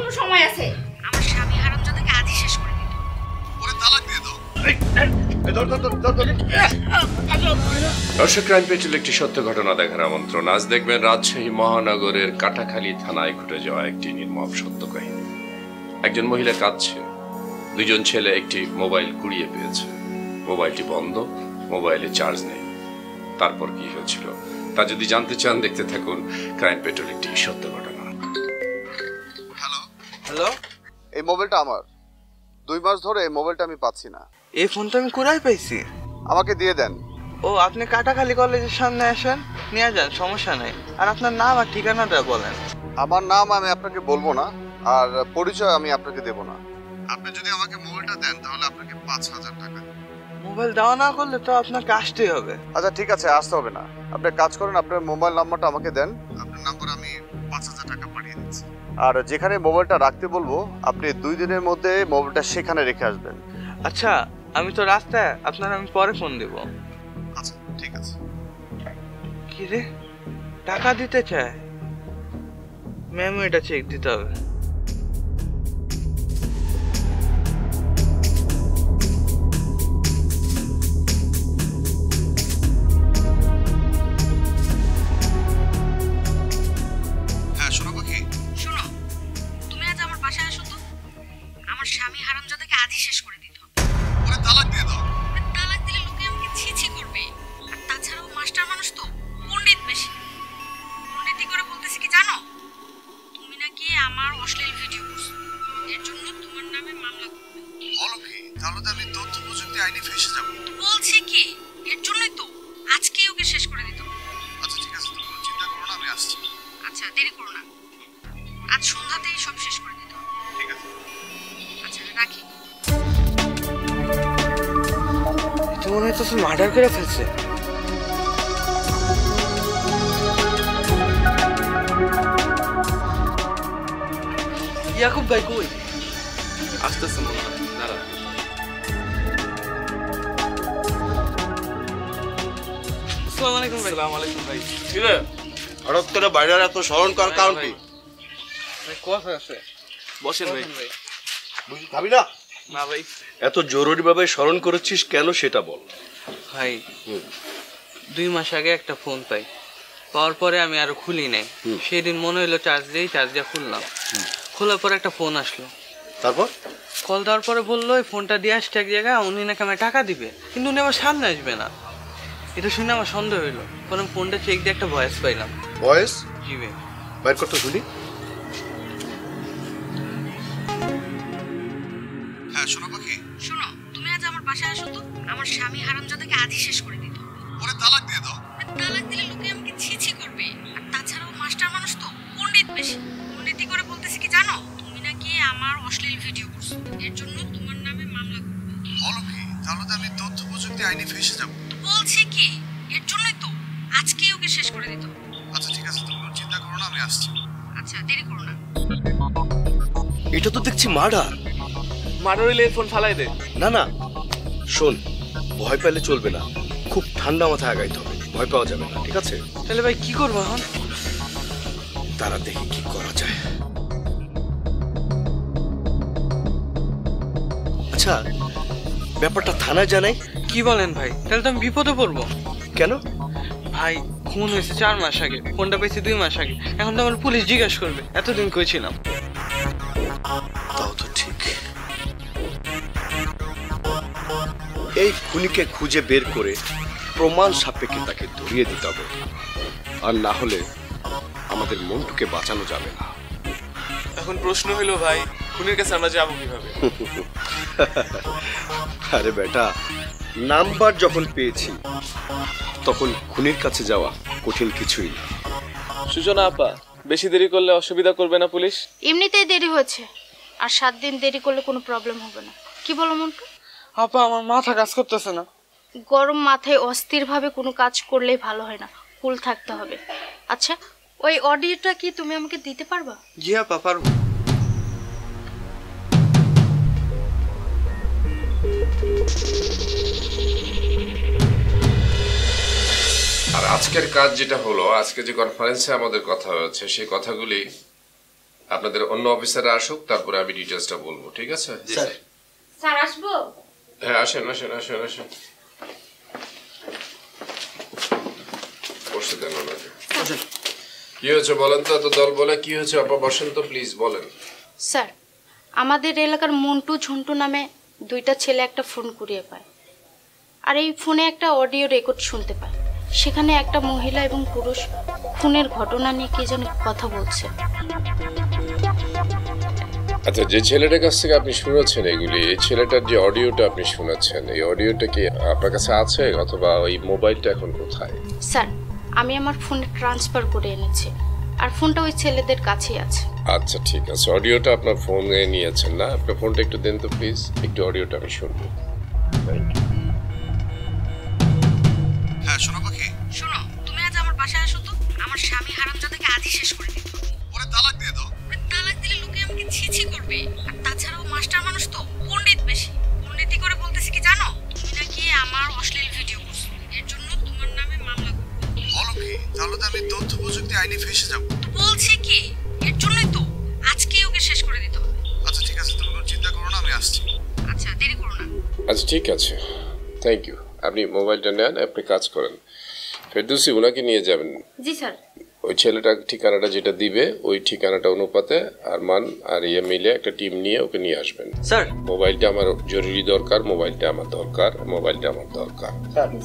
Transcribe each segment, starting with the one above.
এখনো সময় আছে। আমার স্বামী হারামজাদাকে আজই শেষ করে দিত। ওরে তালাক দিয়ে দাও। দর্শক, ক্রাইম পেট্রোল একটি সত্য ঘটনা দেখার আমন্ত্রণ। আজ দেখবেন রাজশাহী মহানগরের কাটাখালী থানায় ঘটে যাওয়া একটি নির্মম সত্য কাহিনী। একজন মহিলা কাঁদছে, দুজন ছেলে একটি মোবাইল কুড়িয়ে পেয়েছে। মোবাইলটি বন্ধ, মোবাইলে চার্জ নেই। তারপর কি হয়েছিল তা যদি জানতে চান, দেখতে থাকুন ক্রাইম পেট্রোল একটি সত্য ঘটনা। হ্যালো হ্যালো, এই মোবাইলটা আমার। 2 মাস ধরে এই মোবাইলটা আমি পাচ্ছি না। এই ফোনটা আমি কোথায় পাইছি? আমাকে দিয়ে দেন। ও, আপনি কাটাখালী কলেজের সামনে আসেন, নিয়ে যান, সমস্যা নাই। আর আপনার নাম আর ঠিকানাটা বলেন। আমার নাম আমি আপনাকে বলবো না, আর পরিচয় আমি আপনাকে দেব না। আপনি যদি আমাকে মোবাইলটা দেন তাহলে আপনাকে 5,000 টাকা দেব। মোবাইল দেওয়া না করলে তো আপনাকে আসতেই হবে। আচ্ছা ঠিক আছে, আসতে হবে না। আপনি কাজ করেন, আপনার মোবাইল নাম্বারটা আমাকে দেন। আপনার নাম্বার আমি 5,000 টাকা পাঠিয়ে দিচ্ছি। আর যেখানে মোবাইলটা রাখতে বলবো আপনি 2 দিনের মধ্যে মোবাইলটা সেখানে রেখে আসবেন। আচ্ছা, আমি তো রাস্তায়, আপনার আমি পরে ফোন দেব। আচ্ছা ঠিক আছে। কি রে, টাকা দিতে চায়? ম্যাম, এটা চেক দিতে হবে। হ্যাঁ শোনো পাখি। শোনো, তুমি আজ আমার বাসায় আসো তো। আমার স্বামী হারামজাদাকে আজই শেষ করে দিত। ওরে তালাক দিয়ে দাও। তালাক দিলে লোকে আমাকে ছি করবে। আর তাছাড়াও মাস্টার মানুষ তো, পণ্ডিত বেশি। পণ্ডিতি করে বলতেছি কি জানো, তুমি নাকি আমার অশ্লীল ভিডিও করছো, এর জন্য তোমার নামে মামলা করবে। বলো কি? তাহলে তো আমি তথ্য প্রযুক্তি আইনে ফেঁসে যাবো। বলছি কি, এর জন্যই তো আজকেই ওকে শেষ করে দিত। আচ্ছা ঠিক আছে, তুমি কোনো চিন্তা করো না, আমি আসছি। আচ্ছা, দেরি করো না, আজ সন্ধ্যাতেই সব শেষ করে দিত। ঠিক আছে। আচ্ছা রাখি। তো মনে হচ্ছে মার্ডার করে ফেলছে। ইয়াকুব ভাই কই? আসতেছে মনে হয়, দাঁড়া। আসসালামু আলাইকুম ভাই। আসসালামু আলাইকুম ভাই। কি রে, হঠাৎ করে বাইরের এত স্মরণ করার কারণ কি? ভাই কথা আছে। বসেন ভাই। বুঝি খাবি না? না ভাই। এত জরুরি ভাবে স্মরণ করেছিস কেন সেটা বল। ভাই, 2 মাস আগে একটা ফোন পাই, পাওয়ার পরে আমি আরো খুলি নাই। সেদিন মনে হলো চার্জ দিয়ে খুললাম। খোলার পরে একটা ফোন আসলো। তারপর কল দেওয়ার পরে বললো এই ফোনটা দিয়ে আসতে এক জায়গায়, উনি নাকি আমায় টাকা দিবে, কিন্তু উনি আমার সামনে আসবে না। এটা শুনে আমার সন্দেহ হইলো। পরে ফোনটা চেক দিয়ে একটা ভয়েস পাইলাম। ভয়েস জি ভাই। বাইর করতে শুনি। হ্যাঁ শোনো পাখি। শোনো, তুমি আজ আমার বাসায় আসো তো। আমার স্বামী হারামজাদাকে আজই শেষ করে দিত। ওরে তালাক দিয়ে দাও। তালাক দিলে লোকে আমাকে ছি করবে। আর তাছাড়াও মাস্টার মানুষ তো, পণ্ডিত বেশি। পণ্ডিতি করে বলতেছি কি জানো, তুমি নাকি আমার অশ্লীল ভিডিও করছো, এর জন্য তোমার নামে মামলা করবে। বলো কি? তাহলে তো আমি তথ্য প্রযুক্তি আইনে ফেঁসে যাবো। বলছি কি, এর জন্যই তো আজকেই ওকে শেষ করে দিত। আচ্ছা ঠিক আছে, তুমি কোনো চিন্তা করো না, আমি আসছি। আচ্ছা, দেরি করো না। এটা তো দেখছি মার্ডার। মার্ডার হইলে ফোন ফালাই দে। না না, শোন, ভয় পেলে চলবে না, খুব ঠান্ডা মাথায় আগাইতে হবে, ভয় পাওয়া যাবে না, ঠিক আছে? তাহলে ভাই কি করবো এখন? তারা দেখি কি করা যায়। আচ্ছা, ব্যাপারটা থানায় জানাই। কি বলেন ভাই? তাহলে তো আমি বিপদে পড়বো। কেন? ভাই, খুন হয়েছে 4 মাস আগে, ফোনটা পেয়েছি 2 মাস আগে। এখন তো আমার পুলিশ জিজ্ঞাসা করবে এতদিন কই ছিলাম। তাও তো ঠিক। এই খুনিকে খুঁজে বের করে প্রমাণ সাপেক্ষে তাকে ধরিয়ে দিতে হবে, আর না হলে আমাদের মন্টুকে বাঁচানো যাবে না। এখন প্রশ্ন হইলো ভাই, খুনের কাছে আমরা যাবো কিভাবে? আরে বেটা, নাম্বার যখন পেয়েছি তখন খুনির কাছে যাওয়া কঠিন কিছুই না। সূচনা আপা, বেশি দেরি করলে অসুবিধা করবে না পুলিশ? এমনিতেই দেরি হচ্ছে, আর 7 দিন দেরি করলে কোনো প্রবলেম হবে না। কি বলো মন্টু? আপা, আমার মাথা কাজ করতেছে না। গরম মাথায় অস্থিরভাবে কোনো কাজ করলেই ভালো হয় না, কুল থাকতে হবে। আচ্ছা, ওই অডিওটা কি তুমি আমাকে দিতে পারবা? জি আপা, পারবো। আর আজকের কাজ যেটা হলো, আজকে যে কনফারেন্সে আমাদের কথা হয়েছে সেই কথাগুলি আপনাদের অন্য অফিসাররা আসুক, তারপরে আমি ডিটেলসটা বলবো, ঠিক আছে? স্যার আসবো? হ্যাঁ, আসেন আসেন আসেন আসেন। বসে দেন ওনাকে। কি হয়েছে বলেন তো, এত দল বলে কি হয়েছে? আপা বসেন তো প্লিজ, বলেন। স্যার, আমাদের এলাকার মন্টু ঝন্টু নামে দুইটা ছেলে একটা ফোন কুড়িয়ে পায়, আর এই ফোনে একটা অডিও রেকর্ড শুনতে পায়। সেখানে একটা মহিলা এবং পুরুষ খুনের ঘটনা নিয়ে কে যেন কথা বলছে। আচ্ছা, যে ছেলেটার কাছ থেকে আপনি শুনেছেন এগুলি, এই ছেলেটার যে অডিওটা আপনি শুনেছেন, এই অডিওটা কি আপনার কাছে আছে, অথবা ওই মোবাইলটা এখন কোথায়? স্যার, আমি আমার ফোনে ট্রান্সফার করে এনেছি, আর ফোনটা ওই ছেলেদের কাছেই আছে। আচ্ছা ঠিক আছে, অডিওটা আপনার ফোনে নিয়েছেন না? আপনার ফোনটা একটু দেন তো প্লিজ, একটু অডিওটা আমি শুনবো। হ্যাঁ শোনো পাখি, শোনো, তুমি আজ আমার বাসায় আসো তো। আমার স্বামী হারামজাদাকে আজই শেষ করে দিতে হবে। ওরে তালাক দিয়ে দাও। তালাক দিলে লোকে আমাকে ছিছি করবে, আর তাছাড়াও মাস্টার মানুষ তো, পণ্ডিত বেশি। পণ্ডিতি করে বলতেছি কি জানো, তুমি নাকি আমার অশ্লীল ভিডিও করছো, এর জন্য তোমার নামে মামলা করবো। বলো কি? তাহলে তো আমি তথ্য প্রযুক্তি আইনে ফেসে যাব। তো বলছি কি, এর জন্যই তো আজকেই ওকে শেষ করে দিতে হবে। আচ্ছা ঠিক আছে, তুমি কোনো চিন্তা করো না, আমি আসছি। আচ্ছা, দেরি করো না। আচ্ছা ঠিক আছে, থ্যাংক ইউ। আপনি মোবাইলটা নেন, আপনি কাজ করেন। ফেরদৌসি, ওনাকে নিয়ে যাবেন। জি স্যার। ওই ছেলেটার ঠিকানাটা যেটা দিবে, ওই ঠিকানাটা অনুপাতে আরমান আর ইয়ে মিলে একটা টিম নিয়ে ওকে নিয়ে আসবেন। স্যার, মোবাইলটা আমার জরুরি দরকার, মোবাইলটা আমার দরকার, মোবাইলটা আমার দরকার,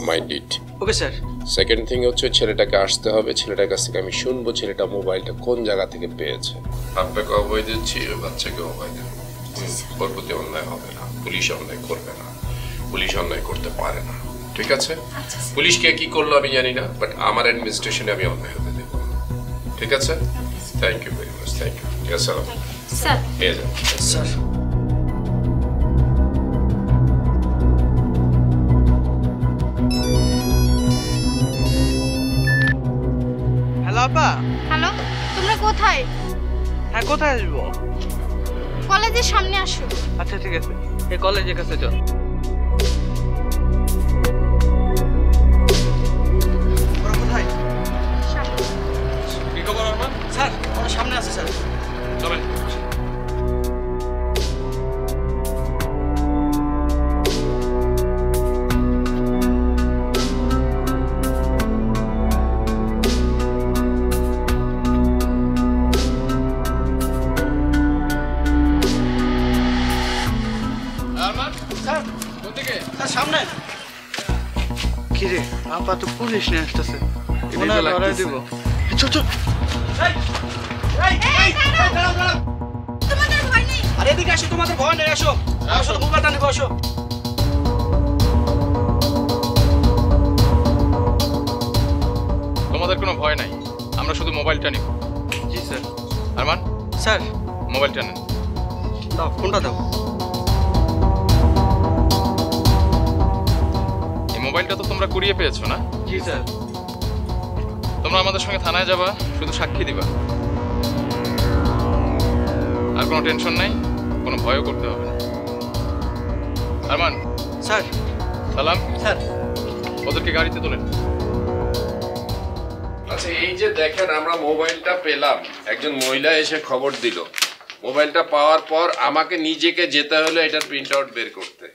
mind it. Okay sir. Second thing হচ্ছে ছেলেটাকে আসতে হবে, ছেলেটার কাছ থেকে আমি শুনবো ছেলেটা মোবাইলটা কোন জায়গা থেকে পেয়েছে। আপনাকে অভয় দিচ্ছি, ওই বাচ্চাকে অভয় দেন। ওর প্রতি অন্যায় হবে না, পুলিশ অন্যায় করবে না, পুলিশ অন্যায় করতে পারে না, ঠিক আছে? পুলিশকে কি করলো আমি জানি না, বাট আমার অ্যাডমিনিস্ট্রেশনে আমি অন্যায় হতে দেবো না, ঠিক আছে? Thank you very much, thank you. ঠিক আছে স্যার। নিয়ে যান। স্যার, হ্যালো আপা। হ্যালো, তোমরা কোথায়? হ্যাঁ, কোথায় আসবো? কলেজের সামনে আসো। আচ্ছা ঠিক আছে, এই কলেজের কাছে চল। ওরা কোথায়? কি খবর আরমান? স্যার, ওরা সামনে আছে স্যার। চলেন। আরমান, স্যার, কোন দিকে? স্যার সামনে। কি রে, আপা তো পুলিশ নিয়ে আসতেছে, মনে হয় লড়াই দিব। চল চল। তোমাদের ভয় নেই? আরে এদিকে আসো, তোমাদের ভয় নেই, আসো। আমার সাথে মোবাইলটা নিবো, আসো। তোমাদের কোনো ভয় নাই, আমরা শুধু মোবাইলটা নিব। জি স্যার। আরমান, স্যার, মোবাইলটা নেন। দাও ফোনটা দাও। এই মোবাইলটা তো তোমরা কুড়িয়ে পেয়েছো না? জি স্যার। তোমরা আমাদের সঙ্গে থানায় যাবা, শুধু সাক্ষী দিবা। আর কোনো টেনশন নাই, কোনো ভয়ও করতে হবে না। আরমান, স্যার। সালাম, স্যার। ওদেরকে গাড়িতে তোলেন। আচ্ছা, এই যে দেখেন আমরা মোবাইলটা পেলাম, একজন মহিলা এসে খবর দিল। মোবাইলটা পাওয়ার পর আমাকে নিজেকে যেতে হলো এটার প্রিন্ট আউট বের করতে।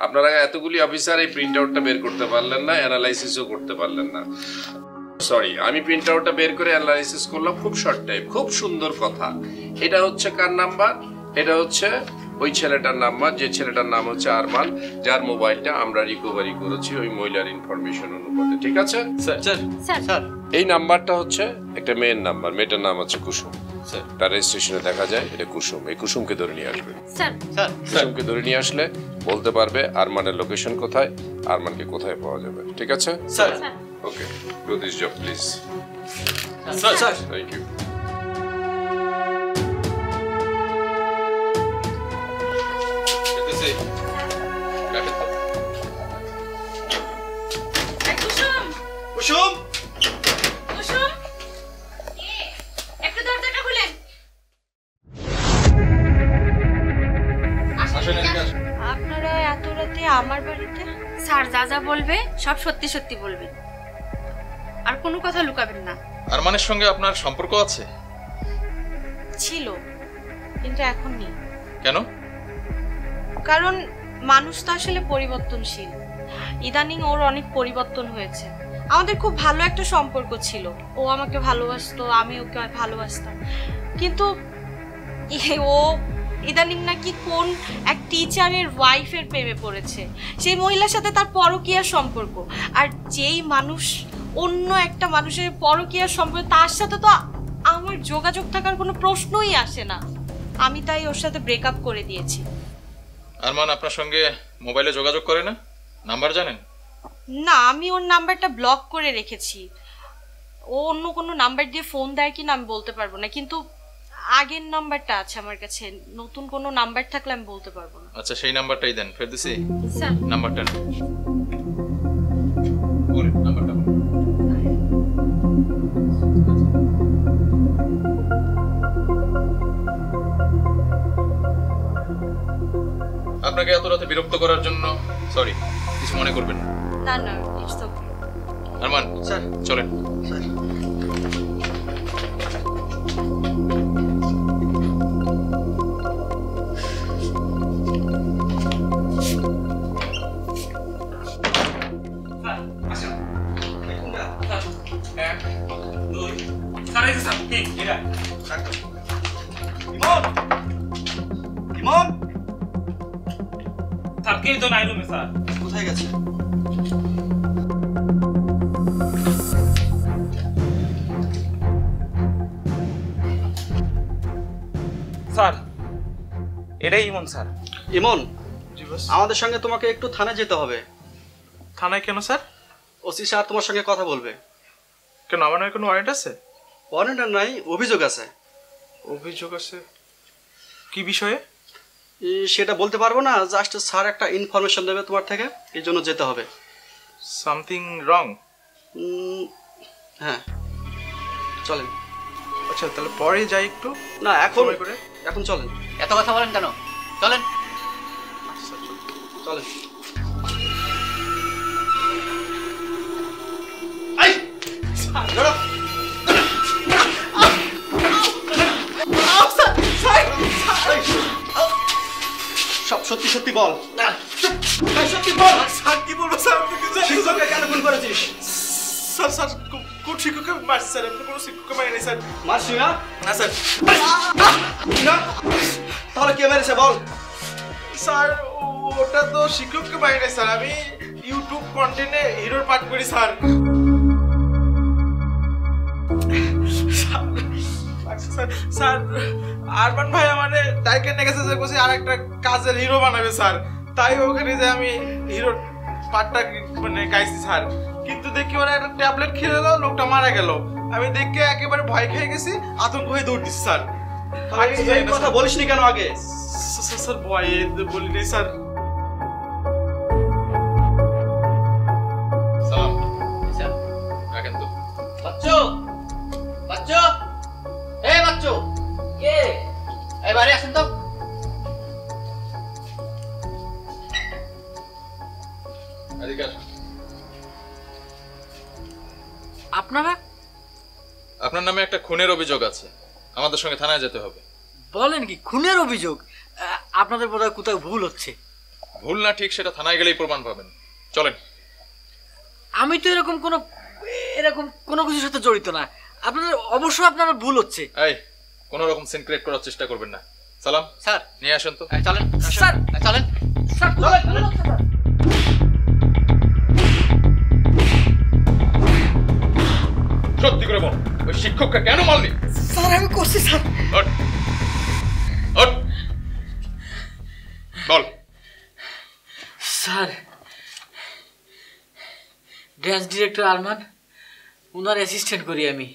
আপনারা এতগুলি অফিসার এই প্রিন্ট আউটটা বের করতে পারলেন না, অ্যানালাইসিসও করতে পারলেন না। সরি, আমি প্রিন্ট আউটটা বের করে অ্যানালাইসিস করলাম, খুব শর্ট টাইম, খুব সুন্দর কথা। এটা হচ্ছে কার নাম্বার? এটা হচ্ছে ওই ছেলেটার নাম্বার, যে ছেলেটার নাম হচ্ছে আরমান, যার মোবাইলটা আমরা রিকভারি করেছি ওই মহিলার ইনফরমেশন অনুপাতে, ঠিক আছে? স্যার। স্যার। স্যার। এই নাম্বারটা হচ্ছে একটা মেয়ের নাম্বার, মেয়েটার নাম হচ্ছে কুসুম। স্যার। তার রেজিস্ট্রেশনে দেখা যায় এটা কুসুম। এই কুসুমকে ধরে নিয়ে আসবে। স্যার। স্যার। কুসুমকে ধরে নিয়ে আসলে বলতে পারবে আরমানের লোকেশন কোথায়, আরমানকে কোথায় পাওয়া যাবে, ঠিক আছে? Sir. Okay, do this job please. Sir. Sir. Thank you. Kusum. Kusum, একটু দরজাটা খুলেন। আপনারা এত রাতে আমার বাড়িতে? স্যার যা যা বলবে সব সত্যি সত্যি বলবেন, আর কোনো কথা লুকাবেন না। আরমানের সঙ্গে আপনার সম্পর্ক আছে? ছিল, কিন্তু এখন নেই। কেন? কারণ মানুষ তো আসলে পরিবর্তনশীল। ইদানিং ওর অনেক পরিবর্তন হয়েছে। আমাদের খুব ভালো একটা সম্পর্ক ছিল, ও আমাকে ভালোবাসতো, আমি ওকে ভালোবাসতাম, কিন্তু ও ইদানিং নাকি কোন এক টিচারের ওয়াইফের প্রেমে পড়েছে। সেই মহিলার সাথে তার পরকীয়ার সম্পর্ক। আর যেই মানুষ অন্য একটা মানুষের পরকীয়ার সম্পর্ক, তার সাথে তো আমার যোগাযোগ থাকার কোনো প্রশ্নই আসে না। আমি তাই ওর সাথে ব্রেকআপ করে দিয়েছি। আরমান আপনার সঙ্গে মোবাইলে যোগাযোগ করে না? নাম্বার জানেন? না, আমি ওর নাম্বারটা ব্লক করে রেখেছি। ও অন্য কোনো নাম্বার দিয়ে ফোন দেয় কিনা আমি বলতে পারবো না, কিন্তু আগের নাম্বারটা আছে আমার কাছে। নতুন কোনো নাম্বার থাকলে আমি বলতে পারবো না। আচ্ছা, সেই নাম্বারটাই দেন, ফের দিছি। স্যার, নাম্বারটা নেন। বলেন নাম্বারটা বলেন। আপনাকে এত রাতে বিরক্ত করার জন্য সরি, কিছু মনে করবেন না। না না, ইটস ওকে। আরমান স্যার চলেন। স্যার কোথায় গেছে? স্যার, এটাই ইমন স্যার। ইমন, জি বস। আমাদের সঙ্গে তোমাকে একটু থানায় যেতে হবে। থানায় কেন স্যার? ওসি স্যার তোমার সঙ্গে কথা বলবে। কেন, আমার নামে কোনো ওয়ারেন্ট আছে? ওয়ারেন্ট নাই, অভিযোগ আছে। অভিযোগ আছে? কি বিষয়ে? সেটা বলতে পারবো না, জাস্ট স্যার একটা ইনফরমেশন দেবে তোমার থেকে, এই জন্য যেতে হবে। Something wrong? হ্যাঁ, চলেন। আচ্ছা, তাহলে পরে যাই একটু না, এখন সময় করে। এখন চলেন। এত কথা বলেন কেন? চলেন। আচ্ছা, চল। চলেন। সব সত্যি সত্যি বল। সত্যি বল। স্যার কি বলবো স্যার? আপনি কি জানেন? শিক্ষককে কেন খুন করেছিস? স্যার স্যার কোন শিক্ষককে মারছে স্যার? আপনি কোনো শিক্ষককে মারেনি স্যার। মারছি না? না স্যার। না? তাহলে কে মেরেছে বল? স্যার ওটা তো শিক্ষককে মারেনি স্যার, আমি ইউটিউব কন্টেন্টে হিরোর পাঠ করি স্যার। স্যার স্যার আরমান ভাই মানে ডাইকে নিয়ে গেছে, বলছে আর একটা কাজের হিরো বানাবে স্যার, তাই ওখানে যে আমি হিরোর পাঠটা মানে গাইছি স্যার। কিন্তু দেখি ওরা একটা ট্যাবলেট খেয়ে দিল, লোকটা মারা গেল। আমি দেখে একেবারে ভয় খেয়ে গেছি, আতঙ্ক হয়ে দৌড় দিচ্ছি স্যার। এই কথা বলিসনি কেন আগে? স্যার ভয়ে বলিনি স্যার। সালাম। রাখেন তো। বাচ্চু, বাচ্চু, এই বাচ্চু, কে? এই বাড়ি আসেন তো। এদিকে আসুন। আপনারা? আপনার নামে একটা খুনের অভিযোগ আছে, আমাদের সঙ্গে থানায় যেতে হবে। বলেন কি, খুনের অভিযোগ? আপনাদের বোধহয় কোথাও ভুল হচ্ছে। ভুল না ঠিক সেটা থানায় গেলেই প্রমাণ পাবেন। চলেন। আমি তো এরকম কোনো কিছুর সাথে জড়িত না। আপনারা ভুল হচ্ছে। এই কোন রকম সিন ক্রিয়েট করার চেষ্টা করবেন না। সালাম স্যার, নিয়ে আসেন তো। চলেন। স্যার, চলেন। স্যার, চলেন। সত্যি করে বল, ওই শিক্ষককে কেন মারলি? স্যার, আমি করছি স্যার। ওঠ, ওঠ, বল। স্যার, ড্যান্স ডিরেক্টর আরমান, ওনার অ্যাসিস্ট্যান্ট করি আমি।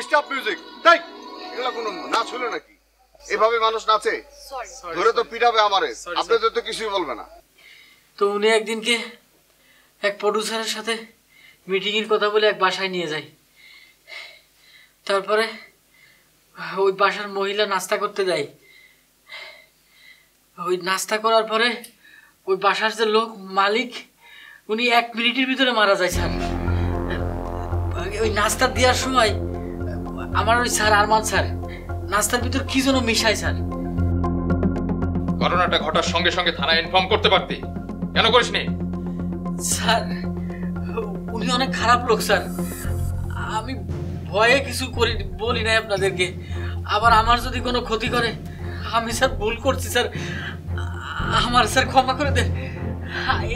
Stop music. তাই এগুলা কোনো নাচ হলো নাকি? এভাবে মানুষ নাচে? ধরে তো পিটাবে আমারে, আপনাদের তো কিছুই বলবে না। তো উনি একদিনকে এক প্রডিউসারের সাথে মিটিংয়ের কথা বলে এক বাসায় নিয়ে যায়। তারপরে ওই বাসার মহিলা নাস্তা করতে যায়। ওই নাস্তা করার পরে ওই বাসার যে লোক মালিক, উনি 1 মিনিটের ভিতরে মারা যায় স্যার। ওই নাস্তা দেওয়ার সময় আমার ওই স্যার আরমান স্যার নাস্তার ভিতর কি যেন মিশায় স্যার। ঘটনাটা ঘটার সঙ্গে সঙ্গে থানায় ইনফর্ম করতে পারতি, কেন করিসনি? স্যার উনি অনেক খারাপ লোক স্যার, আমি ভয়ে কিছু করি বলি নাই আপনাদেরকে। আবার আমার যদি কোনো ক্ষতি করে, আমি স্যার ভুল করছি স্যার, আমার স্যার ক্ষমা করে দেন।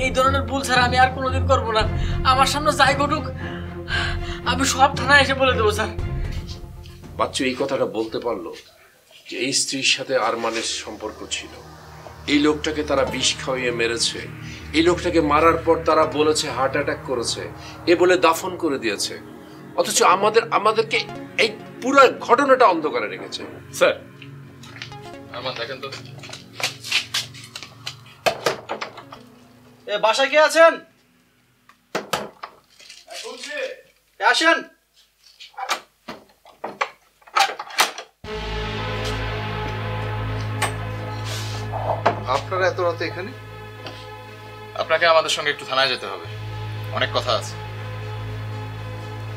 এই ধরনের ভুল স্যার আমি আর কোনোদিন করবো না। আমার সামনে যাই ঘটুক আমি সব থানায় এসে বলে দেবো স্যার। বাচ্চু এই কথাটা বলতে পারলো যে এই স্ত্রীর সাথে আরমানের সম্পর্ক ছিল, এই লোকটাকে তারা বিষ খাওয়িয়ে মেরেছে, এই লোকটাকে মারার পর তারা বলেছে হার্ট অ্যাটাক করেছে, এ বলে দাফন করে দিয়েছে, অথচ আমাদেরকে এই পুরো ঘটনাটা অন্ধকারে রেখেছে। স্যার আরমান দেখেন তো। বাসায় কে আছেন? আসেন। আপনারা এত রাতে এখানে? আপনাকে আমাদের সঙ্গে একটু থানায় যেতে হবে, অনেক কথা আছে।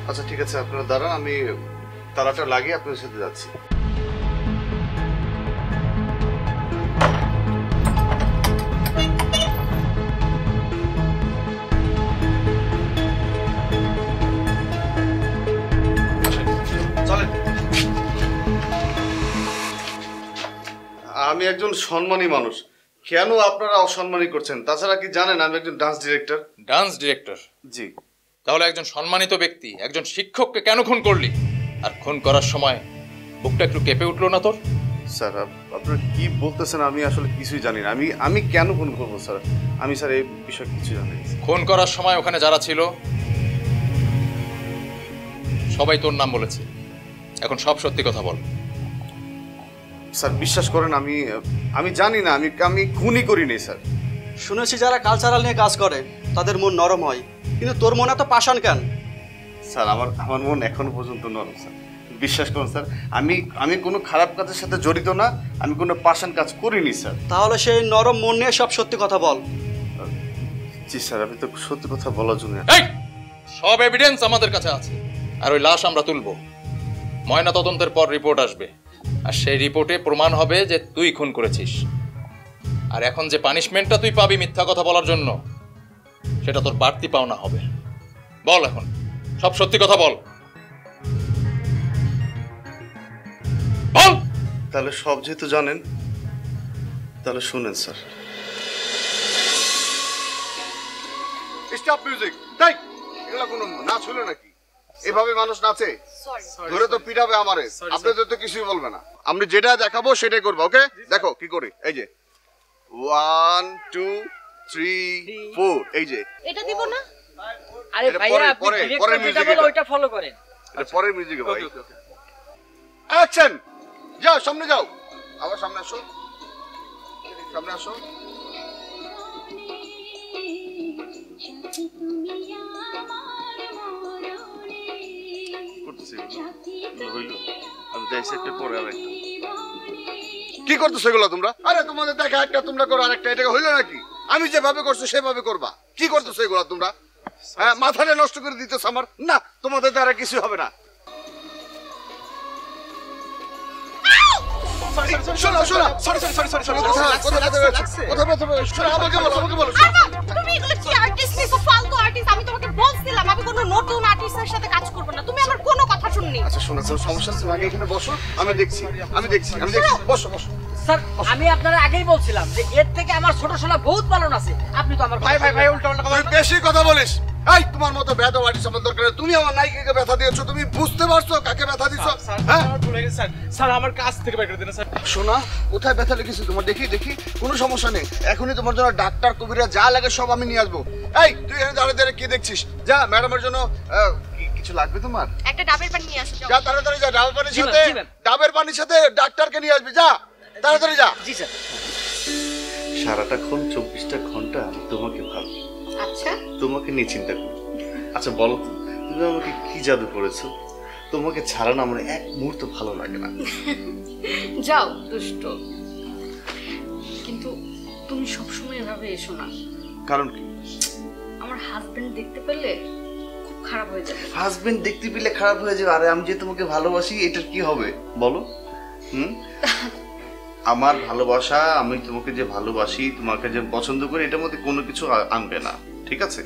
আচ্ছা ঠিক আছে, আপনারা দাঁড়ান, আমি তালাটা লাগিয়ে আপনাদের সাথে যাচ্ছি। চলেন। আমি একজন সম্মানী মানুষ, কেন আপনারা অসম্মানী করছেন? তাছাড়া কি জানেন আমি একজন ডান্স ডিরেক্টর? Dance director? জি। তাহলে একজন সম্মানিত ব্যক্তি, একজন শিক্ষককে কেন খুন করলি? আর খুন করার সময় বুকটা একটু কেঁপে উঠলো না তোর? স্যার আপনারা কি বলতেছেন? আমি আসলে কিছুই জানি না। আমি কেন খুন করবো স্যার? আমি স্যার এই বিষয়ে কিছু জানি না। খুন করার সময় ওখানে যারা ছিল সবাই তোর নাম বলেছে, এখন সব সত্যি কথা বল। স্যার বিশ্বাস করেন, আমি জানি না, আমি খুনই করিনি স্যার। শুনেছি যারা কালচারাল নিয়ে কাজ করে তাদের মন নরম হয়, কিন্তু তোর মনে এত পাষাণ কেন? স্যার আমার মন এখনো পর্যন্ত নরম স্যার, বিশ্বাস করুন স্যার। আমি কোনো খারাপ কাজের সাথে জড়িত না, আমি কোনো পাষাণ কাজ করিনি স্যার। তাহলে সেই নরম মন নিয়ে সব সত্যি কথা বল। জি স্যার, আমি তো সত্যি কথা বলার জন্য। সব এভিডেন্স আমাদের কাছে আছে, আর ওই লাশ আমরা তুলবো। ময়না তদন্তের পর রিপোর্ট আসবে, আর সেই রিপোর্টে প্রমাণ হবে যে তুই খুন করেছিস। আর এখন যে পানিশমেন্টটা তুই পাবি মিথ্যা কথা বলার জন্য, সেটা তোর বাড়তি পাওনা হবে। বল এখন, সব সত্যি কথা বল। বল। তাহলে সব যেহেতু জানেন, তাহলে শুনেন স্যার। Stop music. তাই এগুলা কোনো নাচ হলো নাকি? এভাবে মানুষ নাচে? ধরে তো পিটাবে আমারে, আপনাদের তো কিছুই বলবে না। আমি যেটা দেখাবো সেটাই করবো। ওকে, দেখো কি করি। এই যে 1 2 3 4, এই যে এটা দিব না? আরে ভাইয়া আপনি ডিরেক্টর যেটা বলে ওইটা ফলো করেন। এটা পরের মিউজিকে ভাই। অ্যাকশন। যাও সামনে যাও, আবার সামনে আসো, সামনে আসো। কি করতেছো এগুলো তোমরা? আরে তোমাদের দেখা একটা, তোমরা করো আরেকটা, এটা হইলো নাকি? আমি যেভাবে করছো সেভাবে করবা। কি করতেছো এগুলো তোমরা? হ্যাঁ, মাথাটা নষ্ট করে দিতেছ আমার। না, তোমাদের দ্বারা কিছু হবে না। শোনো শোনো, তুমি এগুলো কি আর্টিস্ট নিছো? ফালতু আর্টিস্ট। আমি তোমাকে বলছিলাম আমি কোনো নতুন আর্টিস্টের সাথে কাজ করব না। তুমি আমার কোনো কথা শুননি। আচ্ছা শোনো, সমস্যা আছে, আগে এখানে বসো, আমি দেখছি। বসো বসো। স্যার আমি আপনারা আগেই বলছিলাম যে এর থেকে আমার ছোট শালা বহুত ভালো আছে। আপনি তো আমার ভাই উল্টা উল্টা তুই বেশি কথা বলিস। এই তোমার মতো বেদব আর্টিস্ট আমার দরকার। তুমি আমার নায়িকাকে ব্যথা দিয়েছো, তুমি বুঝতে পারছো কাকে ব্যথা দিছো? হ্যাঁ ভুলে গেছি স্যার। স্যার আমার কাছ থেকে বের করে দিন স্যার। শোনা, কোথায় ব্যথা লেগেছে তোমার? দেখি কোনো সমস্যা নেই। এখনই তোমার জন্য ডাক্তার কবিরা যা লাগে সব আমি নিয়ে আসবো। এই তুই এখানে দাঁড়িয়ে কি দেখছিস? যা ম্যাডামের জন্য কিছু লাগবে তোমার? একটা ডাবের পানি নিয়ে আসো। যা তাড়াতাড়ি যা, ডাবের পানির সাথে ডাক্তারকে নিয়ে আসবি। যা তাড়াতাড়ি যা। জি স্যার। সারাটাক্ষণ 24টা ঘন্টা আমি তোমাকে ভাবি। আচ্ছা, তোমাকে নিয়ে চিন্তা করি। আচ্ছা বলো তো, তুমি আমাকে কি জাদু করেছো? তোমাকে ছাড়া না আমার এক মুহূর্ত ভালো লাগে না। যাও দুষ্ট, কিন্তু তুমি সবসময় এভাবে এসো না। কারণ কি? আমার হাজবেন্ড দেখতে পেলে খুব খারাপ হয়ে যাবে। হাজবেন্ড দেখতে পেলে খারাপ হয়ে যাবে? আরে আমি যে তোমাকে ভালোবাসি, এটার কি হবে বলো? আমার ভালোবাসা, আমি তোমাকে যে ভালোবাসি, তোমাকে যে পছন্দ করি, এটার মধ্যে কোনো কিছু আনবে না, ঠিক আছে?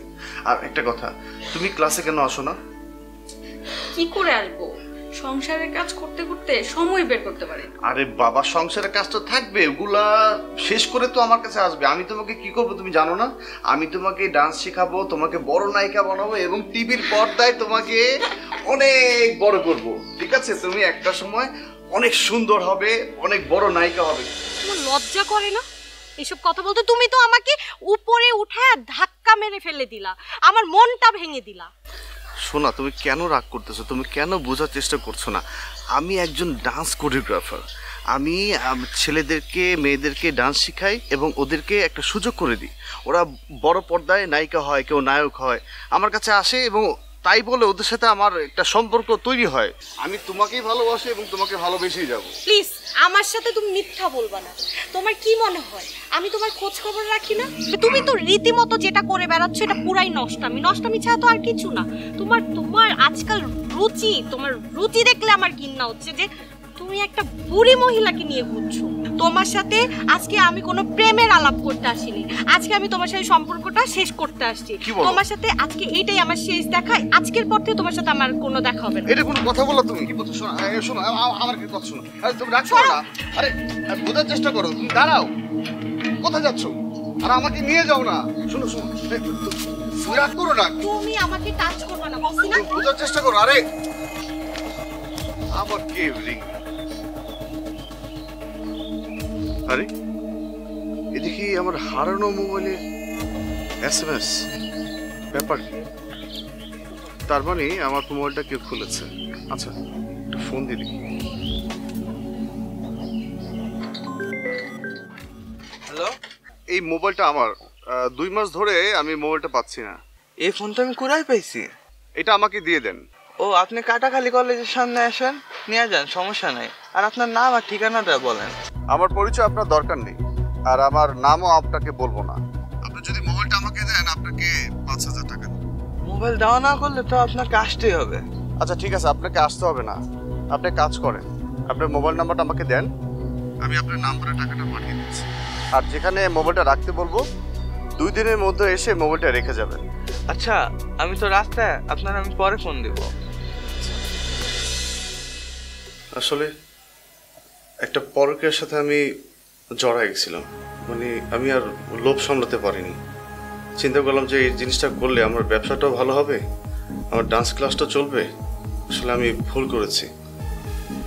আর একটা কথা, তুমি ক্লাসে কেন আসো না? কি করে আসবো? সংসারের কাজ করতে করতে সময় বের করতে পারি। আরে বাবা, সংসারের কাজ তো থাকবে, ওগুলা শেষ করে তো আমার কাছে আসবে। আমি তোমাকে কি করবো তুমি জানো না? আমি তোমাকে ডান্স শেখাবো, তোমাকে বড় নায়িকা বানাবো এবং টিভির পর্দায় তোমাকে অনেক বড় করব, ঠিক আছে? তুমি একটা সময় অনেক সুন্দর হবে, অনেক বড় নায়িকা হবে। তোমার লজ্জা করে না এসব কথা বলতে? তুমি তো আমাকে উপরে উঠায় ধাক্কা মেরে ফেলে দিলা, আমার মনটা ভেঙে দিলা। শোনা, তুমি কেন রাগ করতেছো? তুমি কেন বোঝার চেষ্টা করছো না? আমি একজন ডান্স কোরিওগ্রাফার। আমি ছেলেদেরকে মেয়েদেরকে ডান্স শেখাই এবং ওদেরকে একটা সুযোগ করে দিই। ওরা বড় পর্দায় নায়িকা হয়, কেউ নায়ক হয়, আমার কাছে আসে এবং তাই বলে ওদের সাথে আমার একটা সম্পর্ক তৈরি হয়। আমি তোমাকেই ভালোবাসি এবং তোমাকে ভালোবেসেই যাব। প্লিজ আমার সাথে তুমি মিথ্যা বলবা না। তোমার কি মনে হয় আমি তোমার খোঁজ খবর রাখি না? তুমি তো রীতিমতো যেটা করে বেড়াচ্ছ এটা পুরাই নষ্টামি। নষ্টামি ছাড়া তো আর কিছু না। তোমার আজকাল তোমার রুচি দেখলে আমার ঘৃণা হচ্ছে যে তুমি একটা বুড়ি মহিলাকে নিয়ে ঘুরছো। তোমার সাথে আজকে আমি কোনো প্রেমের আলাপ করতে আসিনি, আজকে আমি তোমার সাথে সম্পর্কটা শেষ করতে আসছি। তোমার সাথে আজকে এইটাই আমার শেষ দেখা। আজকের পর থেকে তোমার সাথে আমার কোনো দেখা হবে না। এটা কোনো কথা বলো তুমি? কি বলছো? শোনো আমার কি কথা শোনো। আরে তুমি রাগ করো না। আরে বোঝার চেষ্টা করো। তুমি দাঁড়াও, কোথায় যাচ্ছো? আর আমাকে নিয়ে যাও না। শোনো তুমি রাগ করো না। তুমি আমাকে টাচ করবে না বলছি না? বোঝার চেষ্টা করো। আরে আমার কে রিং? আরে এদিকে আমার হারানো মোবাইলে SMS, ব্যাপার কি? তার মানে আমার মোবাইলটা কেউ খুলেছে। আচ্ছা, একটু ফোন দিলি। হ্যালো, এই মোবাইলটা আমার 2 মাস ধরে আমি মোবাইলটা পাচ্ছি না। এই ফোনটা আমি কোথায় পাইছি? এটা আমাকে দিয়ে দেন। ও, আপনি কাটাখালী কলেজের সামনে আসেন, নিয়ে যান, সমস্যা নাই। আর আপনার নাম আর ঠিকানাটা বলেন। আমার পরিচয় আপনার দরকার নেই, আর আমার নামও আপনাকে বলবো না। আপনি যদি মোবাইলটা আমাকে দেন, আপনাকে 5000 টাকা দেব। মোবাইল দেওয়া না করলে তো আপনাকে আসতেই হবে। আচ্ছা ঠিক আছে, আপনাকে আসতে হবে না। আপনি কাজ করেন, আপনার মোবাইল নাম্বারটা আমাকে দেন, আমি আপনার নাম্বারে টাকাটা পাঠিয়ে দিচ্ছি। আর যেখানে মোবাইলটা রাখতে বলবো 2 দিনের মধ্যে এসে মোবাইলটা রেখে যাবেন। আচ্ছা, আমি তো রাস্তায়, আপনার আমি পরে ফোন দিব। আসলে একটা পরকীয়ার সাথে আমি জড়াই গেছিলাম, মানে আমি আর লোভ সামলাতে পারিনি। চিন্তা করলাম যে এই জিনিসটা করলে আমার ব্যবসাটাও ভালো হবে, আমার ডান্স ক্লাসটা চলবে। আসলে আমি ভুল করেছি,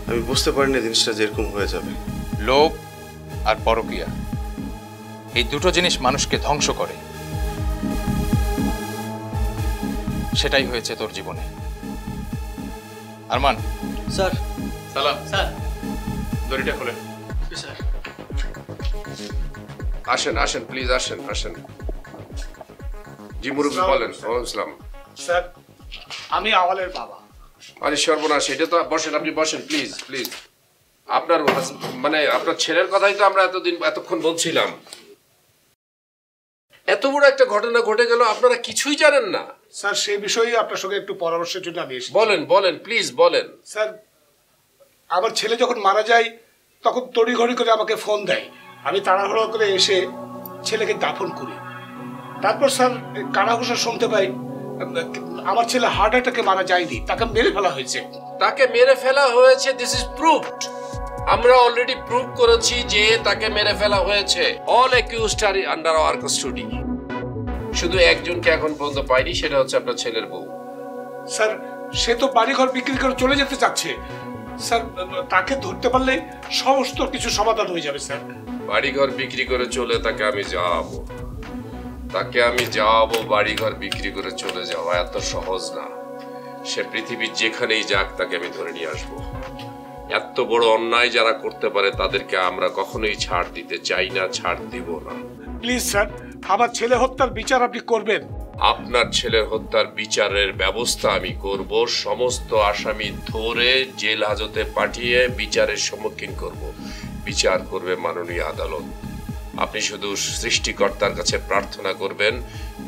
আমি বুঝতে পারিনি জিনিসটা যেরকম হয়ে যাবে। লোভ আর পরকীয়া, এই দুটো জিনিস মানুষকে ধ্বংস করে। সেটাই হয়েছে তোর জীবনে। আরমান স্যার। সালাম স্যার। দড়িটা খোলেন। স্যার। আসেন প্লিজ, আসেন। জি মুরব্বি বলেন। ইসলাম স্যার, আমি আওয়ালের বাবা। আরে সর্বনাশ, এটা তো বসেন, আপনি বসেন প্লিজ। আপনার মানে আপনার ছেলের কথাই তো আমরা এতক্ষণ বলছিলাম। এত বড় একটা ঘটনা ঘটে গেল, আপনারা কিছুই জানেন না? স্যার, সেই বিষয়ে আপনার সঙ্গে একটু পরামর্শের জন্য আমি এসেছি। বলেন প্লিজ বলেন। স্যার, আমার ছেলে যখন মারা যায় তখন তড়িঘড়ি করে আমাকে ফোন দেয়। আমি তাড়াহুড়ো করে এসে ছেলেকে দাফন করি। তারপর স্যার কানাঘুষা শুনতে পাই আমার ছেলে হার্ট অ্যাটাকে মারা যায়নি, তাকে মেরে ফেলা হয়েছে। This is proved. আমরা অলরেডি প্রুভ করেছি যে তাকে মেরে ফেলা হয়েছে। All accused are under our custody. শুধু একজনকে এখন পর্যন্ত পাইনি, সেটা হচ্ছে আপনার ছেলের বউ। স্যার, সে তো বাড়িঘর বিক্রি করে চলে যেতে চাচ্ছে। স্যার, তাকে ধরতে পারলে সমস্ত কিছু সমাধান হয়ে যাবে। স্যার, বাড়িঘর বিক্রি করে চলে তাকে আমি যাওয়াবো বাড়িঘর বিক্রি করে চলে যাওয়া এত সহজ না। সে পৃথিবীর যেখানেই যাক তাকে আমি ধরে নিয়ে আসবো। এত বড় অন্যায় যারা করতে পারে তাদেরকে আমরা কখনোই ছাড় দিতে চাই না, ছাড় দিব না। প্লিজ স্যার, আমার ছেলে হত্যার বিচার আপনি করবেন। আপনার ছেলের হত্যার বিচারের ব্যবস্থা আমি করব। সমস্ত আসামি ধরে জেল হাজতে পাঠিয়ে বিচারের সম্মুখীন করব। বিচার করবে মাননীয় আদালত। আপনি শুধু সৃষ্টিকর্তার কাছে প্রার্থনা করবেন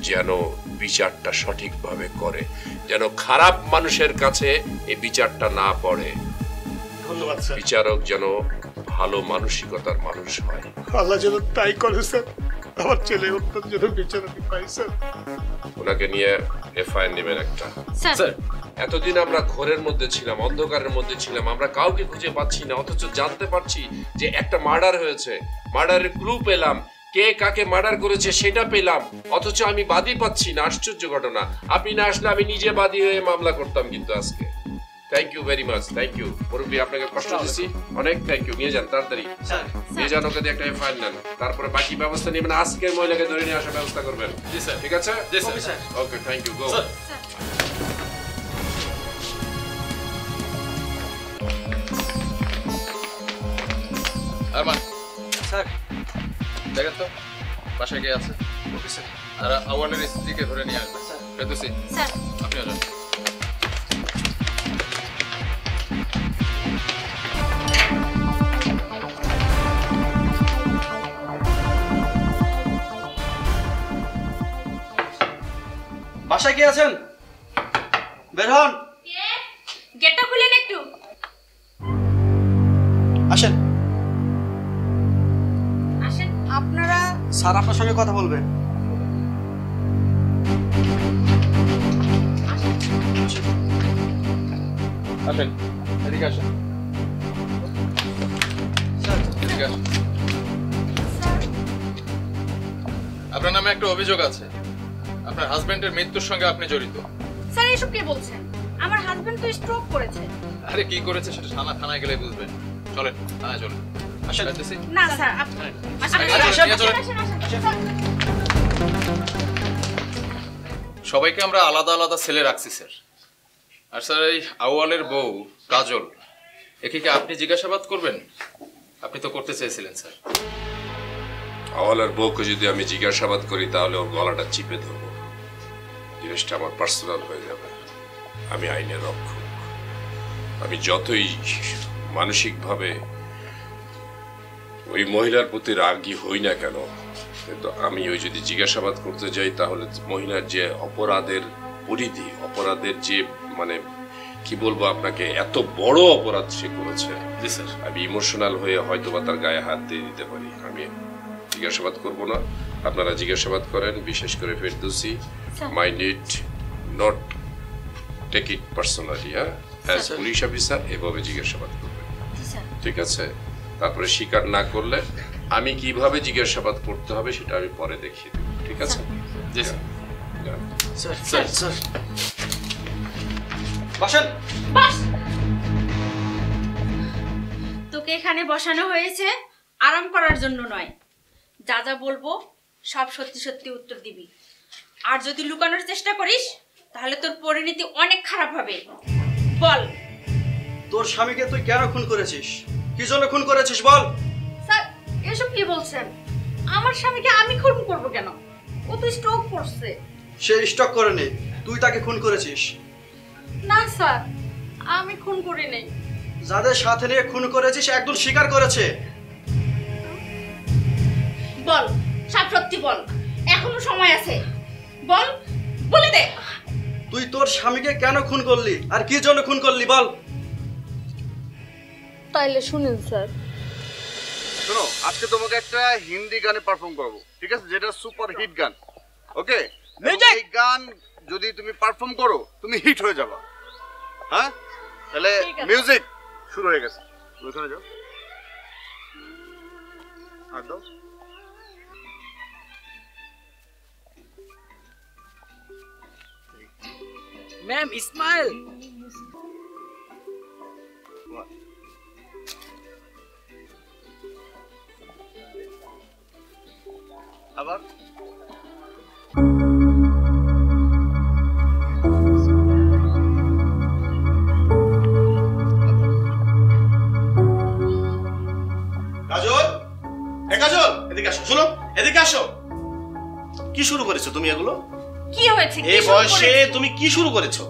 যেন বিচারটা সঠিকভাবে করে। যেন খারাপ মানুষের কাছে এই বিচারটা না পড়ে। ধন্যবাদ স্যার। বিচারক যেন ভালো মানসিকতার মানুষ হয়। আল্লাহ যেন তাই করে স্যার। আমার ছেলে উত্তর যেন বিচারকে পাই স্যার। ওনাকে নিয়ে এফআইআর নেবেন একটা। স্যার এতদিন আমরা ঘোরের মধ্যে ছিলাম, অন্ধকারের মধ্যে ছিলাম, আমরা কাউকে খুঁজে পাচ্ছি না, অথচ জানতে পারছি যে একটা মার্ডার হয়েছে, মার্ডারের ক্লু পেলাম, কে কাকে মার্ডার করেছে সেটা পেলাম, অথচ আমি বাদী পাচ্ছি না। আশ্চর্য ঘটনা। আপনি না আসলে আমি নিজে বাদী হয়ে মামলা করতাম কিন্তু আজকে। Thank you very much, thank you মুরব্বী, আপনাকে কষ্ট দিচ্ছি অনেক। থ্যাংক ইউ, নিয়ে যান তাড়াতাড়ি, নিয়ে যান ওকে, একটা এফআইআর নেন, তারপরে বাকি ব্যবস্থা নেবেন। আজকের মহিলাকে ধরে নিয়ে আসার ব্যবস্থা করবেন। জি স্যার। ঠিক আছে? জি sir. Okay, thank you, go. Arman sir, দেখেন তো বাসায় কে আছে। Okay sir. আর আওয়ালের স্ত্রীকে ধরে নিয়ে আসবেন। স্যার। ফেরদৌসী স্যার, আপনিও যান। বাসায় কে আছেন? বের হন। গেটটা খুলেন একটু। আসেন। আসেন। আপনারা? স্যার আপনার সঙ্গে কথা বলবে। আসেন, এদিকে আসেন। এদিকে আসেন। আপনার নামে একটা অভিযোগ আছে। আপনার হাজবেন্ডের মৃত্যুর সঙ্গে আপনি জড়িত। স্যার এসব কে বলছেন? আমার হাজবেন্ড তো স্ট্রোক করেছে। আরে কি করেছে সেটা থানায় গেলে বুঝবেন। চলেন, থানায় চলেন। আসেন। না স্যার, আপনি সবাইকে আমরা আলাদা আলাদা সেলে রাখছি স্যার। আর স্যার এই আউয়ালের বউ কাজল, একে কি আপনি জিজ্ঞাসাবাদ করবেন? আপনি তো করতে চেয়েছিলেন স্যার। আওয়ালের বউকে যদি আমি জিজ্ঞাসাবাদ করি তাহলে ওর গলাটা চিপে ধরবো, জিনিসটা আমার পার্সোনাল হয়ে যাবে। আমি আইনের রক্ষক, আমি যতই মানসিকভাবে ওই মহিলার প্রতি রাগী হই না কেন, কিন্তু আমি ওই যদি জিজ্ঞাসাবাদ করতে যাই তাহলে মহিলার যে অপরাধের পরিধি, অপরাধের যে মানে কি বলবো আপনাকে, এত বড় অপরাধ সে করেছে, জি স্যার, আমি ইমোশনাল হয়ে হয়তো বা তার গায়ে হাত দিয়ে দিতে পারি। আমি জিজ্ঞাসাবাদ করব না, আপনারা জিজ্ঞাসাবাদ করেন। বিশেষ করে Ferdousi, my need not take it personally, হ্যাঁ, অ্যাজ পুলিশ অফিসার এভাবে জিজ্ঞাসাবাদ করবেন, ঠিক আছে? তারপরে স্বীকার না করলে আমি কিভাবে জিজ্ঞাসাবাদ করতে হবে সেটা আমি পরে দেখিয়ে দেব, ঠিক আছে? জি স্যার। স্যার স্যার স্যার বসেন। তোকে এখানে বসানো হয়েছে আরাম করার জন্য নয়। যা যা বলবো সব সত্যি সত্যি উত্তর দিবি। আর যদি লুকানোর চেষ্টা করিস তাহলে তোর পরিণতি অনেক খারাপ হবে। বল। তোর স্বামীকে তুই কেন খুন করেছিস? কি জন্য খুন করেছিস বল। স্যার এসব কি বলছেন? আমার স্বামীকে আমি খুন করব কেন? ও তো স্ট্রোক করছে। সে স্টক করেনি, তুই তাকে খুন করেছিস। না স্যার, আমি খুন করিনি। যাদের সাথে নিয়ে খুন করেছিস একদম স্বীকার করেছে। বল, সব সত্যি বল, এখনো সময় আছে। বল, বলে দে। তুই তোর স্বামীকে কেন খুন করলি আর কি জন্য খুন করলি বল। তাইলে শুনেন স্যার, শোনো, আজকে তোমাকে একটা হিন্দি গানে পারফর্ম করবো, ঠিক আছে? যেটা সুপার হিট গান, ওকে? এই গান যদি তুমি পারফর্ম করো তুমি হিট হয়ে যাবা, হ্যাঁ? তাহলে মিউজিক শুরু হয়ে গেছে, ওখানে যাও। আর দাও। ম্যাম ইসমাইল। আবার কাজল, এ কাজল, এদিকে আসো। শোনো, এদিকে আসো। কি শুরু করেছো তুমি এগুলো? কি হয়েছে? এই বয়সে তুমি কি শুরু করেছো?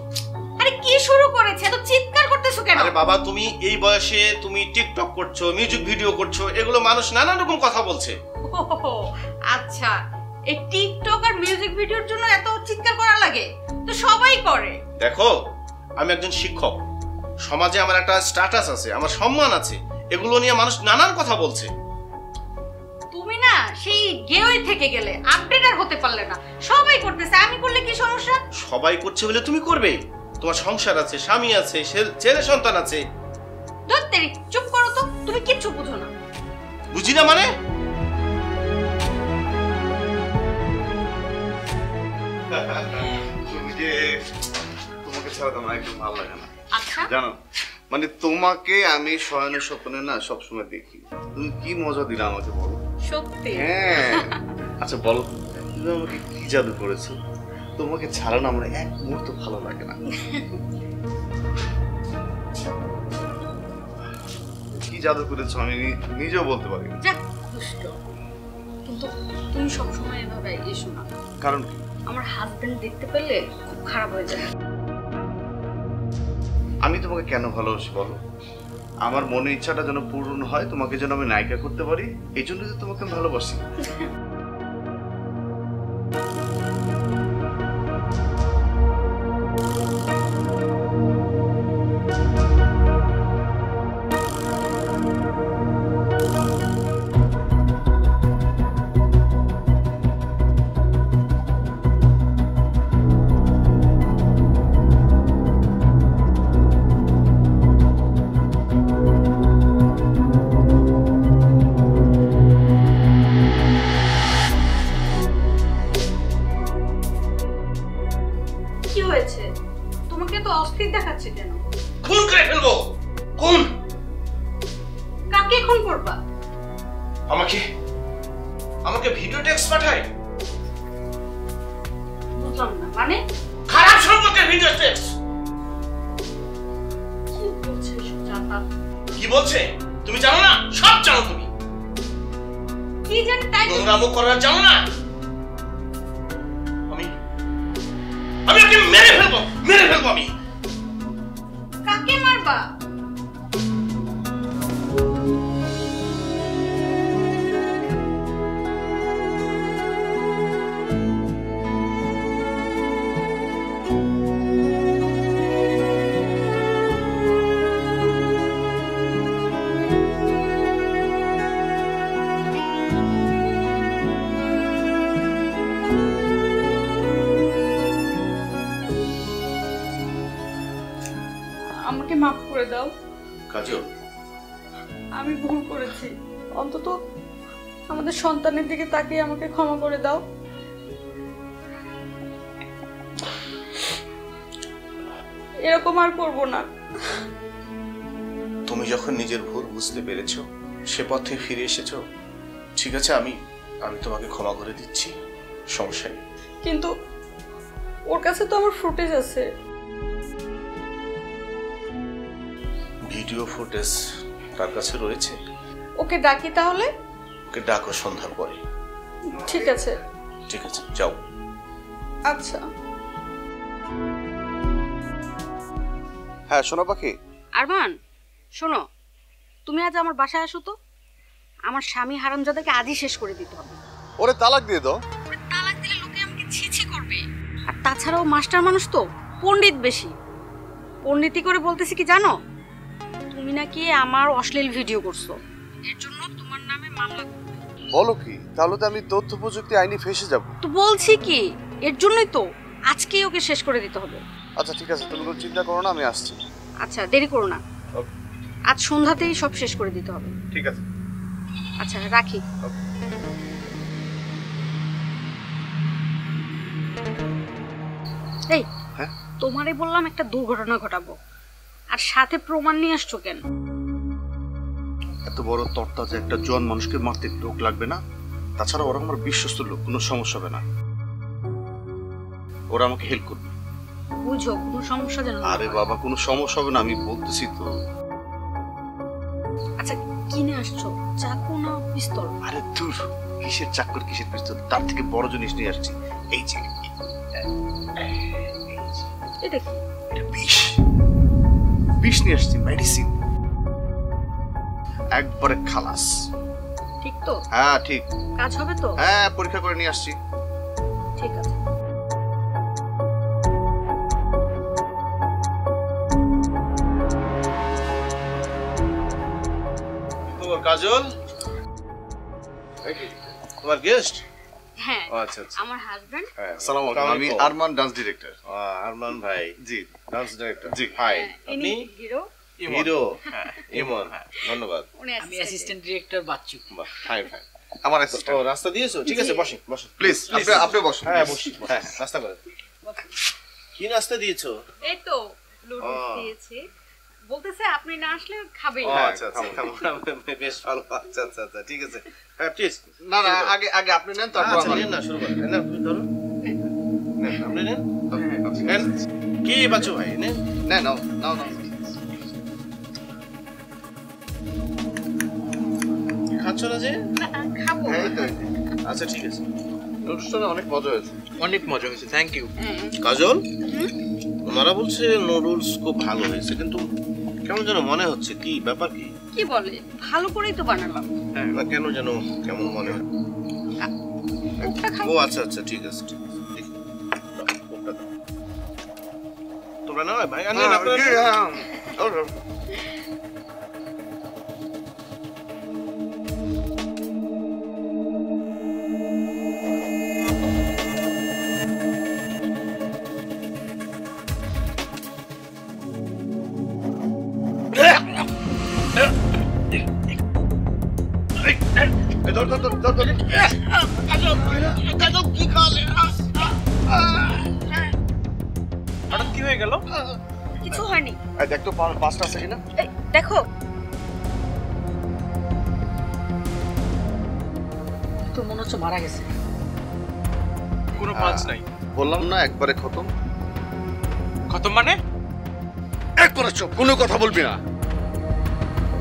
আরে কি শুরু করেছে? তো চিৎকার করতেছো কেন? আরে বাবা, তুমি এই বয়সে তুমি টিকটক করছো, মিউজিক ভিডিও করছো, এগুলো মানুষ নানান রকম কথা বলছে। আচ্ছা, এই টিকটক আর মিউজিক ভিডিওর জন্য এত চিৎকার করা লাগে? তো সবাই করে। দেখো, আমি একজন শিক্ষক, সমাজে আমার একটা স্ট্যাটাস আছে, আমার সম্মান আছে, এগুলো নিয়ে মানুষ নানান কথা বলছে। তুমি না সেই গেওই থেকে গেলে, আপডেট আর হতে পারলে না। সবাই করতেছে, আমি করলে কি সমস্যা? সবাই করছে বলে তুমি করবে? তোমার সংসার আছে, স্বামী আছে, ছেলে সন্তান আছে। ধত্তেরি, চুপ করো তো, তুমি কিচ্ছু বুঝো না। বুঝি না মানে? তুমি যে, তোমাকে ছাড়া তো আমার একদম ভালো লাগে না। আচ্ছা, জানো, মানে তোমাকে আমি শয়নের স্বপ্নে না সবসময় দেখি। তুমি কি মজা দিলে আমাকে বলো। সত্যি? হ্যাঁ। আচ্ছা বলো, তুমি আমাকে কি জাদু করেছো? তোমাকে ছাড়া না আমার এক মুহূর্ত ভালো লাগে না। কি জাদু করেছো আমি নিজেও বলতে পারি না। যাক, দুষ্ট। কিন্তু তুমি সবসময় এভাবে এসো না। কারণ কি? আমার হাজবেন্ড দেখতে পেলে খুব খারাপ হয়ে যাবে। আমি তোমাকে কেন ভালোবাসি বলো? আমার মনের ইচ্ছাটা যেন পূরণ হয়, তোমাকে যেন আমি নায়িকা করতে পারি, এই জন্য তো তোমাকে আমি ভালোবাসি। কি হয়েছে? তোমাকে তো অস্থির দেখাচ্ছে কেন? খুন করে ফেলবো। খুন? কাকে খুন করবা? আমাকে ভিডিও টেক্সট পাঠায়। বুঝলাম না, মানে? খারাপ সম্পর্কে ভিডিও টেক্সট। কি বলছে এসব জাতা? কি বলছে? তুমি জানো না? সব জানো তুমি। কি জানি তাই? নোংরামো করার জানো না? আমি ওকে মেরে ফেলবো আমি। কাকে মারবা? আমাকে মাফ করে দাও কাজল। আমি ভুল করেছি। অন্তত আমাদের সন্তানের দিকে তাকিয়ে আমাকে ক্ষমা করে দাও। এরকম আর করব না। তুমি যখন নিজের ভুল বুঝতে পেরেছো, সে পথে ফিরে এসেছো, ঠিক আছে, আমি তোমাকে ক্ষমা করে দিচ্ছি, সমস্যা নেই। কিন্তু ওর কাছে তো আমার ফুটেজ আছে। ভিডিও ফুটেজ তার কাছে রয়েছে। ওকে ডাকি তাহলে? ওকে ডাকো সন্ধ্যার পরে। ঠিক আছে। ঠিক আছে, যাও। আচ্ছা। হ্যাঁ শোনো পাখি। আরমান, শোনো, তুমি আজ আমার বাসায় আসো তো। আমার স্বামী হারামজাদাকে আজই শেষ করে দিতে হবে। ওরে তালাক দিয়ে দাও। তালাক দিলে লোকে আমাকে ছিছি করবে। আর তাছাড়াও মাস্টার মানুষ তো, পণ্ডিত বেশি। পণ্ডিতি করে বলতেছি কি জানো? তুমি নাকি আমার অশ্লীল ভিডিও করছো, এর জন্য তোমার নামে মামলা করবে। বলো কি? তাহলে তো আমি তথ্য প্রযুক্তি আইনি ফেঁসে যাব। তো বলছি কি, এর জন্যই তো আজকেই ওকে শেষ করে দিতে হবে। আচ্ছা ঠিক আছে, তুমি কোনো চিন্তা করো না, আমি আসছি। আচ্ছা, দেরি করো না, আজ সন্ধ্যাতেই সব শেষ করে দিতে হবে। ঠিক আছে। আচ্ছা, রাখি। এই, হ্যাঁ? তোমারে বললাম একটা দুর্ঘটনা ঘটাবো, আর সাথে প্রমাণ নিয়ে আসছো কেন? এত বড় তরতাজা একটা জোয়ান মানুষকে মারতে লোক লাগবে না? তাছাড়া ওরা আমার বিশ্বস্ত লোক, কোনো সমস্যা হবে না। ওরা আমাকে হেল্প করবে। বুঝো, কোনো সমস্যা যেন না হয়। আরে বাবা, কোনো সমস্যা হবে না, আমি বলতেছি তো। আচ্ছা, কিনে আসছো? চাকু না পিস্তল? আরে দূর, কিসের চাকর কিসের পিস্তল, তার থেকে বড় জিনিস নিয়ে আসছি। এই যে এটা কি? এটা বিষ নিয়ে আসছি, মেডিসিন। একবারে খালাস। ঠিক তো? হ্যাঁ ঠিক। কাজ হবে তো? হ্যাঁ, পরীক্ষা করে নিয়ে আসছি। ঠিক আছে। খবর কাজল? তোমার গেস্ট? হ্যাঁ আচ্ছা আচ্ছা। আমার হাজবেন্ড। আসসালামু আলাইকুম, আমি আরমান ডান্স ডিরেক্টর। আরমান ভাই? জি, ডান্স ডিরেক্টর। জি। হাই, ইনি আপনি? হিরো। হিরো ইমন, ধন্যবাদ। আমি অ্যাসিস্ট্যান্ট ডিরেক্টর বাচ্চু। বাহ, হাই ভাই। আমার ও অ্যাসিস্ট্যান্ট। রাস্তা দিয়েছো? ঠিক আছে, বসেন বসেন প্লিজ আপনি বসুন। হ্যাঁ বসি। হ্যাঁ নাস্তা করেন। কি নাস্তা দিয়েছো? এই তো লুডুস দিয়েছি, বলতেছে আপনি না আসলে খাবে। আচ্ছা আচ্ছা, বেশ ভালো। আচ্ছা আচ্ছা আচ্ছা, ঠিক আছে। হ্যাঁ প্লিজ। না না, আগে আপনি নেন, তারপর আচ্ছা আমার। নেন না, শুরু করেন। না আপনি ধরুন, নেন আপনি নেন। নেন। কি বাচ্চু ভাই, নেন। না নাও নাও নাও। খাচ্ছ না যে? খাবো। এই তো, আচ্ছা ঠিক আছে। অনুষ্ঠানে অনেক মজা হয়েছে। অনেক মজা হয়েছে, থ্যাংক ইউ। কাজল, ওনারা বলছে নুডলস খুব ভালো হয়েছে, কিন্তু কেমন যেন মনে হচ্ছে। কি ব্যাপার? কি কি বলে, ভালো করেই তো বানালাম। না কেন যেন কেমন মনে হয়। কোকটা খাই। ও আচ্ছা আচ্ছা, ঠিক আছে ঠিক আছে। দেখি, দাও, কোকটা দাও। তোমরা না ভাই, আনেন আপনারা। হঠাৎ কি হয়ে গেল? কিছু হয়নি। দেখ তো পাঁচটা আছে কিনা। এই দেখো, তো মনে হচ্ছে মারা গেছে। কোনো পাঁচ নাই। বললাম না একবারে খতম। খতম মানে? একবারে চুপ, কোনো কথা বলবি না,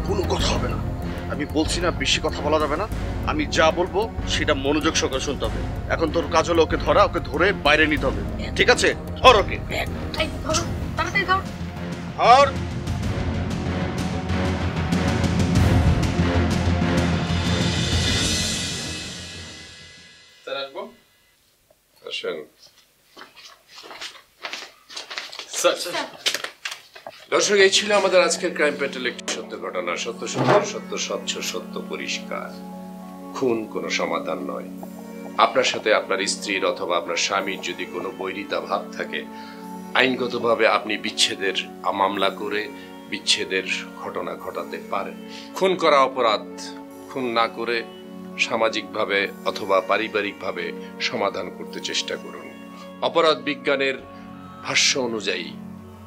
কোনো কথা হবে না। আমি বলছি না বেশি কথা বলা যাবে না। আমি যা বলবো সেটা মনোযোগ সহকারে শুনতে হবে। এখন তোর কাজ হলো ওকে ধরা, ওকে ধরে বাইরে নিতে হবে, ঠিক আছে? ধর ওকে। এই ধরো, তাড়াতাড়ি ধরো। ধর। স্যার আসবো? আসেন। স্যার দর্শক, এই ছিল আমাদের আজকের ক্রাইম পেট্রোল একটি সত্য ঘটনা। সত্য সুন্দর, সত্য স্বচ্ছ, সত্য পরিষ্কার। খুন কোনো সমাধান নয়। আপনার সাথে আপনার স্ত্রীর অথবা আপনার স্বামীর যদি কোনো বৈরিতা ভাব থাকে, আইনগতভাবে আপনি বিচ্ছেদের মামলা করে বিচ্ছেদের ঘটনা ঘটাতে পারেন। খুন করা অপরাধ। খুন না করে সামাজিকভাবে অথবা পারিবারিকভাবে সমাধান করতে চেষ্টা করুন। অপরাধ বিজ্ঞানের ভাষ্য অনুযায়ী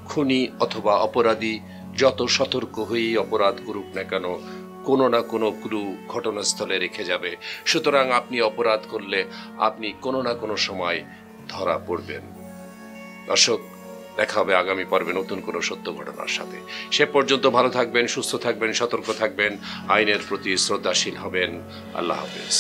খুনি অথবা অপরাধী যত সতর্ক হয়েই অপরাধ করুক না কেন, কোনো না কোনো ক্লু ঘটনাস্থলে রেখে যাবে। সুতরাং আপনি অপরাধ করলে আপনি কোনো না কোনো সময় ধরা পড়বেন। দর্শক, দেখা হবে আগামী পর্বে নতুন কোনো সত্য ঘটনার সাথে। সে পর্যন্ত ভালো থাকবেন, সুস্থ থাকবেন, সতর্ক থাকবেন, আইনের প্রতি শ্রদ্ধাশীল হবেন। আল্লাহ হাফেজ।